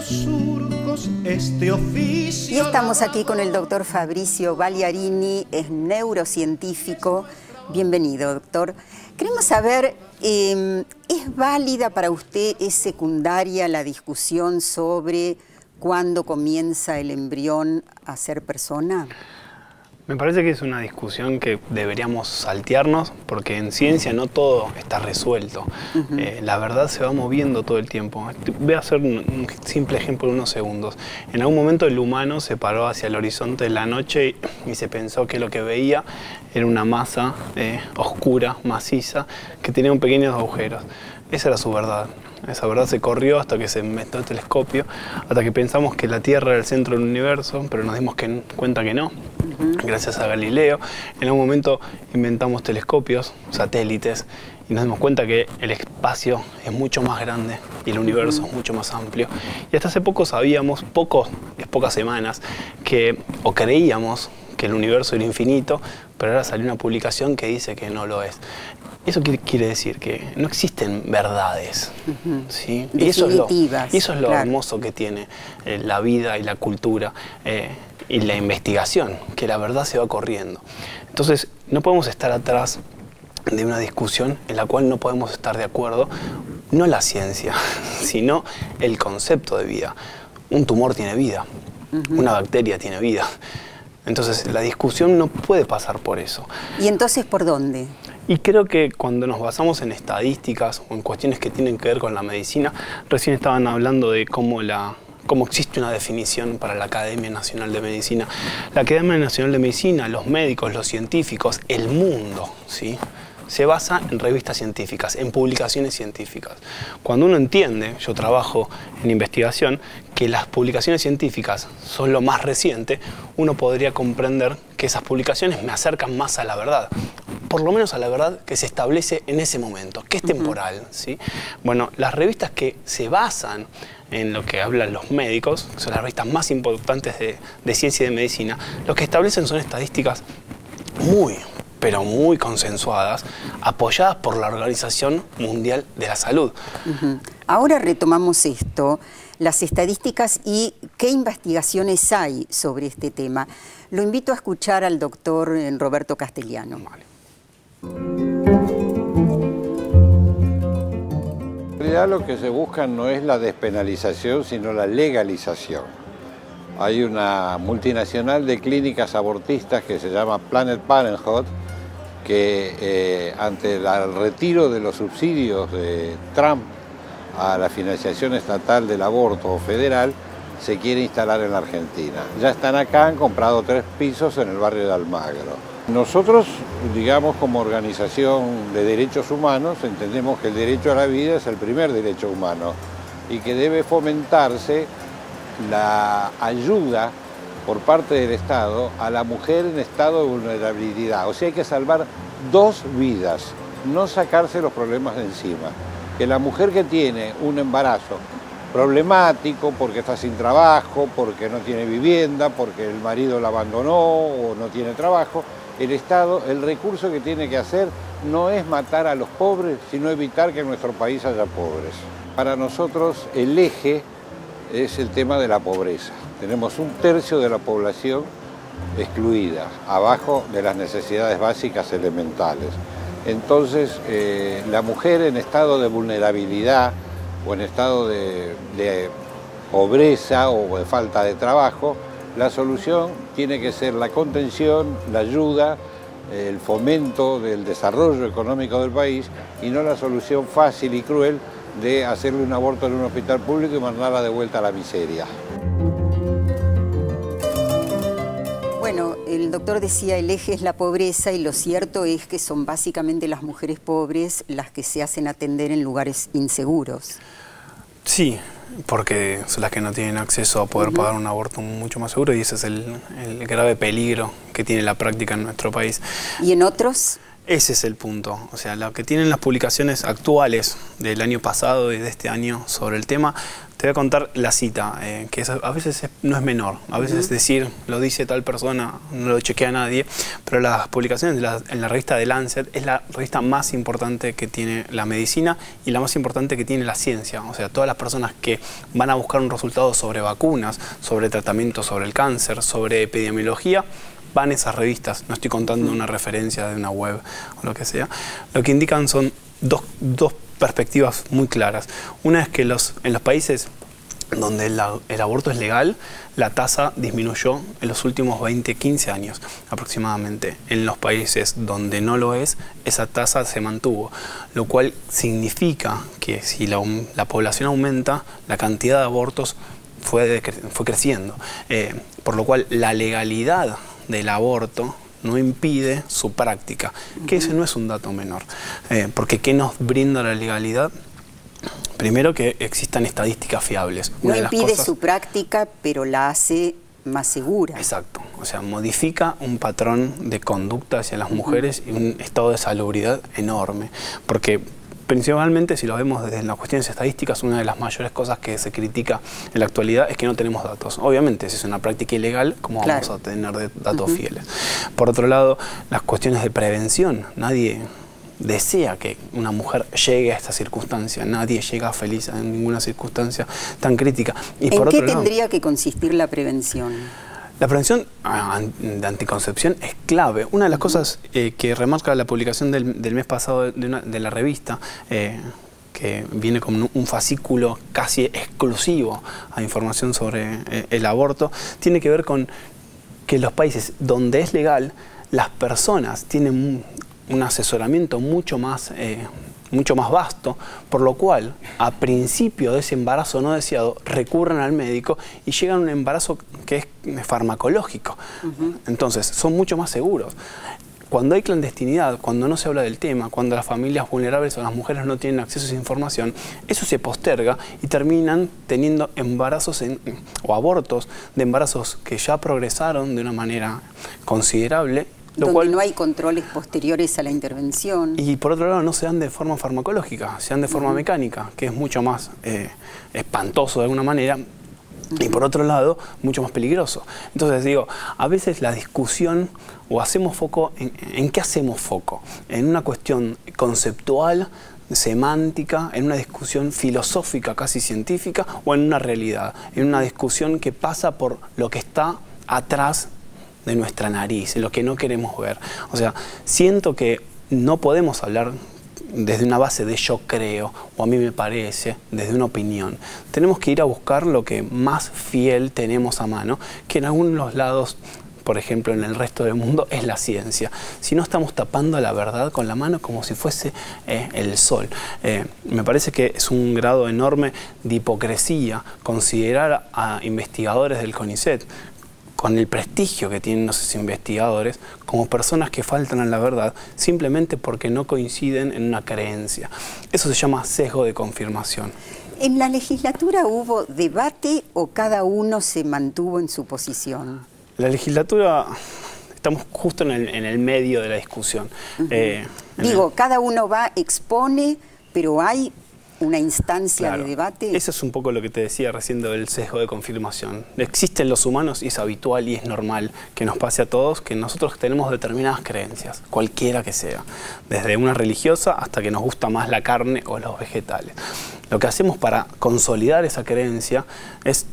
los surcos este oficio. Y estamos aquí con el doctor Fabrizio Vagliarini, es neurocientífico. Bienvenido, doctor. Queremos saber, ¿es válida para usted, es secundaria la discusión sobre cuándo comienza el embrión a ser persona? Me parece que es una discusión que deberíamos saltearnos porque en ciencia no todo está resuelto. La verdad se va moviendo todo el tiempo. Voy a hacer un simple ejemplo en unos segundos. En algún momento el humano se paró hacia el horizonte de la noche y se pensó que lo que veía era una masa oscura, maciza, que tenía pequeños agujeros. Esa era su verdad. Esa verdad se corrió hasta que se inventó el telescopio, hasta que pensamos que la Tierra era el centro del universo, pero nos dimos cuenta que no, gracias a Galileo. En algún momento inventamos telescopios, satélites, y nos dimos cuenta que el espacio es mucho más grande y el universo es mucho más amplio. Y hasta hace poco sabíamos, pocas semanas, o creíamos que el universo era infinito, pero ahora salió una publicación que dice que no lo es. Eso quiere decir que no existen verdades, ¿sí? Y eso es lo claro, hermoso que tiene la vida y la cultura y la investigación, que la verdad se va corriendo. Entonces, no podemos estar atrás de una discusión en la cual no podemos estar de acuerdo, no la ciencia, sino el concepto de vida. Un tumor tiene vida, una bacteria tiene vida. Entonces, la discusión no puede pasar por eso. ¿Y entonces por dónde? Y creo que cuando nos basamos en estadísticas o en cuestiones que tienen que ver con la medicina, recién estaban hablando de cómo existe una definición para la Academia Nacional de Medicina. La Academia Nacional de Medicina, los médicos, los científicos, el mundo, ¿sí?, se basa en revistas científicas, en publicaciones científicas. Cuando uno entiende, yo trabajo en investigación, que las publicaciones científicas son lo más reciente, uno podría comprender que esas publicaciones me acercan más a la verdad. Por lo menos a la verdad que se establece en ese momento, que es temporal, ¿sí? Bueno, las revistas que se basan en lo que hablan los médicos, que son las revistas más importantes de ciencia y de medicina, lo que establecen son estadísticas pero muy consensuadas, apoyadas por la Organización Mundial de la Salud. Ahora retomamos esto, las estadísticas y qué investigaciones hay sobre este tema. Lo invito a escuchar al doctor Roberto Castellano. Vale. En realidad lo que se busca no es la despenalización, sino la legalización. Hay una multinacional de clínicas abortistas que se llama Planned Parenthood, que ante el retiro de los subsidios de Trump a la financiación estatal del aborto federal, se quiere instalar en la Argentina. Ya están acá, han comprado 3 pisos en el barrio de Almagro. Nosotros, digamos, como organización de derechos humanos, entendemos que el derecho a la vida es el primer derecho humano y que debe fomentarse la ayuda por parte del Estado a la mujer en estado de vulnerabilidad. O sea, hay que salvar 2 vidas, no sacarse los problemas de encima. Que la mujer que tiene un embarazo problemático, porque está sin trabajo, porque no tiene vivienda, porque el marido la abandonó o no tiene trabajo, el Estado, el recurso que tiene que hacer no es matar a los pobres, sino evitar que en nuestro país haya pobres. Para nosotros el eje es el tema de la pobreza. Tenemos 1/3 de la población excluida, abajo de las necesidades básicas elementales. Entonces, la mujer en estado de vulnerabilidad o en estado de pobreza o de falta de trabajo, la solución tiene que ser la contención, la ayuda, el fomento del desarrollo económico del país y no la solución fácil y cruel de hacerle un aborto en un hospital público y mandarla de vuelta a la miseria. Bueno, el doctor decía el eje es la pobreza y lo cierto es que son básicamente las mujeres pobres las que se hacen atender en lugares inseguros. Sí, porque son las que no tienen acceso a poder pagar un aborto mucho más seguro y ese es el grave peligro que tiene la práctica en nuestro país. ¿Y en otros? Ese es el punto. O sea, lo que tienen las publicaciones actuales del año pasado y de este año sobre el tema Te voy a contar la cita, que a veces no es menor. A veces decir, lo dice tal persona, no lo chequea nadie, pero las publicaciones en la revista The Lancet es la revista más importante que tiene la medicina y la más importante que tiene la ciencia. O sea, todas las personas que van a buscar un resultado sobre vacunas, sobre tratamientos sobre el cáncer, sobre epidemiología, van a esas revistas. No estoy contando una referencia de una web o lo que sea. Lo que indican son dos perspectivas muy claras. Una es que en los países donde el aborto es legal, la tasa disminuyó en los últimos 20, 15 años aproximadamente. En los países donde no lo es, esa tasa se mantuvo, lo cual significa que si la población aumenta, la cantidad de abortos fue creciendo. Por lo cual la legalidad del aborto no impide su práctica, que ese no es un dato menor, porque ¿qué nos brinda la legalidad? Primero, que existan estadísticas fiables. No impide su práctica, pero la hace más segura. Exacto, o sea, modifica un patrón de conducta hacia las mujeres y un estado de salubridad enorme, porque principalmente, si lo vemos desde las cuestiones estadísticas, una de las mayores cosas que se critica en la actualidad es que no tenemos datos. Obviamente, si es una práctica ilegal, ¿cómo vamos a tener datos fieles? Por otro lado, las cuestiones de prevención. Nadie desea que una mujer llegue a esta circunstancia. Nadie llega feliz en ninguna circunstancia tan crítica. Y ¿En qué tendría que consistir la prevención? La prevención de anticoncepción es clave. Una de las cosas que remarca la publicación del mes pasado de la revista, que viene con un fascículo casi exclusivo a información sobre el aborto, tiene que ver con que en los países donde es legal, las personas tienen un asesoramiento mucho más vasto, por lo cual a principio de ese embarazo no deseado recurren al médico y llegan a un embarazo que es farmacológico. Entonces son mucho más seguros. Cuando hay clandestinidad, cuando no se habla del tema, cuando las familias vulnerables o las mujeres no tienen acceso a esa información, eso se posterga y terminan teniendo embarazos o abortos de embarazos que ya progresaron de una manera considerable. Donde no hay controles posteriores a la intervención. Y por otro lado no se dan de forma farmacológica, se dan de forma mecánica, que es mucho más espantoso de alguna manera, y por otro lado mucho más peligroso. Entonces digo, a veces la discusión, o hacemos foco, ¿en qué hacemos foco? En una cuestión conceptual, semántica, en una discusión filosófica casi científica, o en una realidad, en una discusión que pasa por lo que está atrás de nuestra nariz, lo que no queremos ver. O sea, siento que no podemos hablar desde una base de yo creo o a mí me parece, desde una opinión. Tenemos que ir a buscar lo que más fiel tenemos a mano, que en algunos lados, por ejemplo en el resto del mundo, es la ciencia. Si no, estamos tapando la verdad con la mano como si fuese el sol. Me parece que es un grado enorme de hipocresía considerar a investigadores del CONICET, con el prestigio que tienen esos investigadores, como personas que faltan a la verdad simplemente porque no coinciden en una creencia. Eso se llama sesgo de confirmación. ¿En la legislatura hubo debate o cada uno se mantuvo en su posición? La legislatura, estamos justo en el medio de la discusión. Digo, cada uno va, expone, pero hay una instancia de debate. Eso es un poco lo que te decía recién del sesgo de confirmación. Existen los humanos y es habitual y es normal que nos pase a todos que nosotros tenemos determinadas creencias, cualquiera que sea, desde una religiosa hasta que nos gusta más la carne o los vegetales. Lo que hacemos para consolidar esa creencia es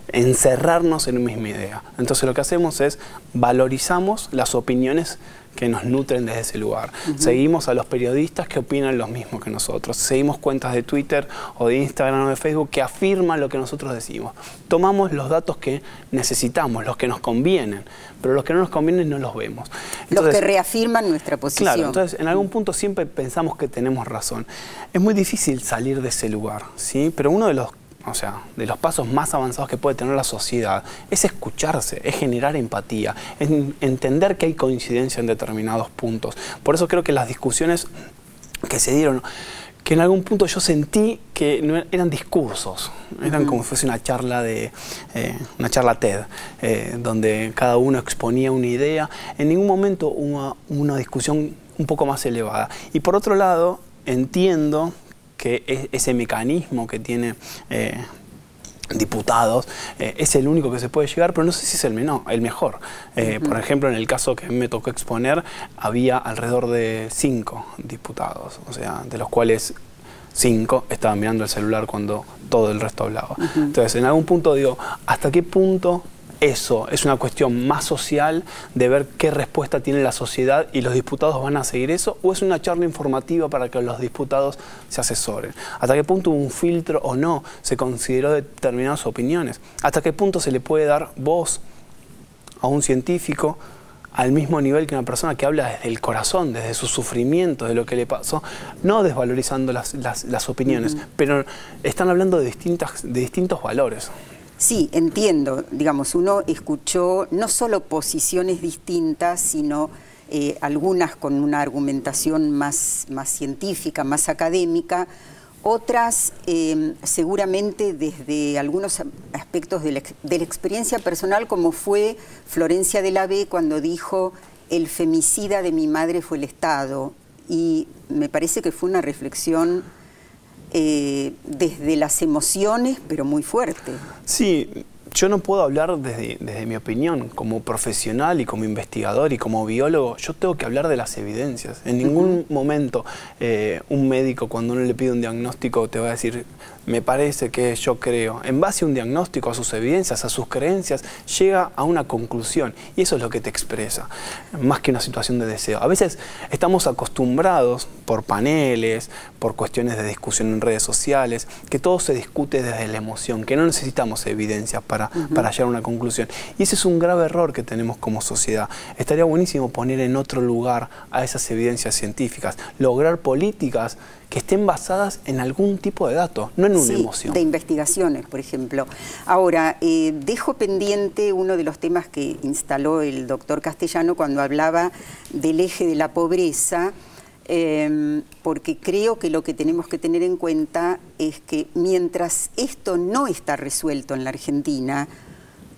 encerrarnos en una misma idea. Entonces lo que hacemos es valorizamos las opiniones que nos nutren desde ese lugar. Seguimos a los periodistas que opinan lo mismo que nosotros. Seguimos cuentas de Twitter o de Instagram o de Facebook que afirman lo que nosotros decimos. Tomamos los datos que necesitamos, los que nos convienen, pero los que no nos convienen no los vemos. Entonces, los que reafirman nuestra posición. Claro, entonces en algún punto siempre pensamos que tenemos razón. Es muy difícil salir de ese lugar, ¿sí? Pero uno de los pasos más avanzados que puede tener la sociedad es escucharse, es generar empatía, es entender que hay coincidencia en determinados puntos. Por eso creo que las discusiones que se dieron, que en algún punto yo sentí que no eran discursos, eran como si fuese una charla TED, donde cada uno exponía una idea. En ningún momento hubo una discusión un poco más elevada. Y por otro lado, entiendo que ese mecanismo que tiene diputados es el único que se puede llegar, pero no sé si es el mejor. Por ejemplo, en el caso que me tocó exponer, había alrededor de 5 diputados, o sea, de los cuales 5 estaban mirando el celular cuando todo el resto hablaba. Entonces, en algún punto digo, ¿hasta qué punto eso es una cuestión más social de ver qué respuesta tiene la sociedad y los diputados van a seguir eso? ¿O es una charla informativa para que los diputados se asesoren? ¿Hasta qué punto un filtro o no se consideró determinadas opiniones? ¿Hasta qué punto se le puede dar voz a un científico al mismo nivel que una persona que habla desde el corazón, desde su sufrimiento, de lo que le pasó? No desvalorizando las opiniones, pero están hablando de distintos valores. Sí, entiendo. Digamos, uno escuchó no solo posiciones distintas, sino algunas con una argumentación más científica, más académica, otras seguramente desde algunos aspectos de la experiencia personal, como fue Florencia de la B cuando dijo: el femicida de mi madre fue el Estado. Y me parece que fue una reflexión desde las emociones, pero muy fuerte. Sí, yo no puedo hablar desde mi opinión, como profesional y como investigador y como biólogo. Yo tengo que hablar de las evidencias. En ningún momento un médico, cuando uno le pide un diagnóstico, te va a decir: me parece que yo creo. En base a un diagnóstico, a sus evidencias, a sus creencias, llega a una conclusión. Y eso es lo que te expresa, más que una situación de deseo. A veces estamos acostumbrados, por paneles, por cuestiones de discusión en redes sociales, que todo se discute desde la emoción, que no necesitamos evidencias para llegar a una conclusión. Y ese es un grave error que tenemos como sociedad. Estaría buenísimo poner en otro lugar a esas evidencias científicas, lograr políticas que estén basadas en algún tipo de dato, no en una emoción. De investigaciones, por ejemplo. Ahora, dejo pendiente uno de los temas que instaló el doctor Castellano cuando hablaba del eje de la pobreza, porque creo que lo que tenemos que tener en cuenta es que mientras esto no está resuelto en la Argentina,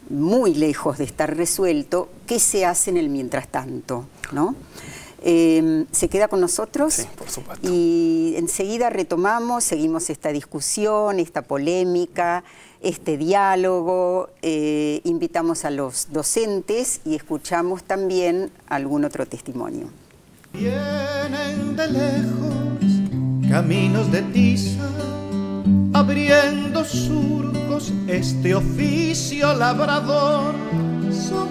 muy lejos de estar resuelto, ¿qué se hace en el mientras tanto? ¿No? ¿Se queda con nosotros? Sí, por supuesto. Y enseguida retomamos, seguimos esta discusión, esta polémica, este diálogo, invitamos a los docentes y escuchamos también algún otro testimonio. Vienen de lejos caminos de tiza, abriendo surcos este oficio labrador. Somos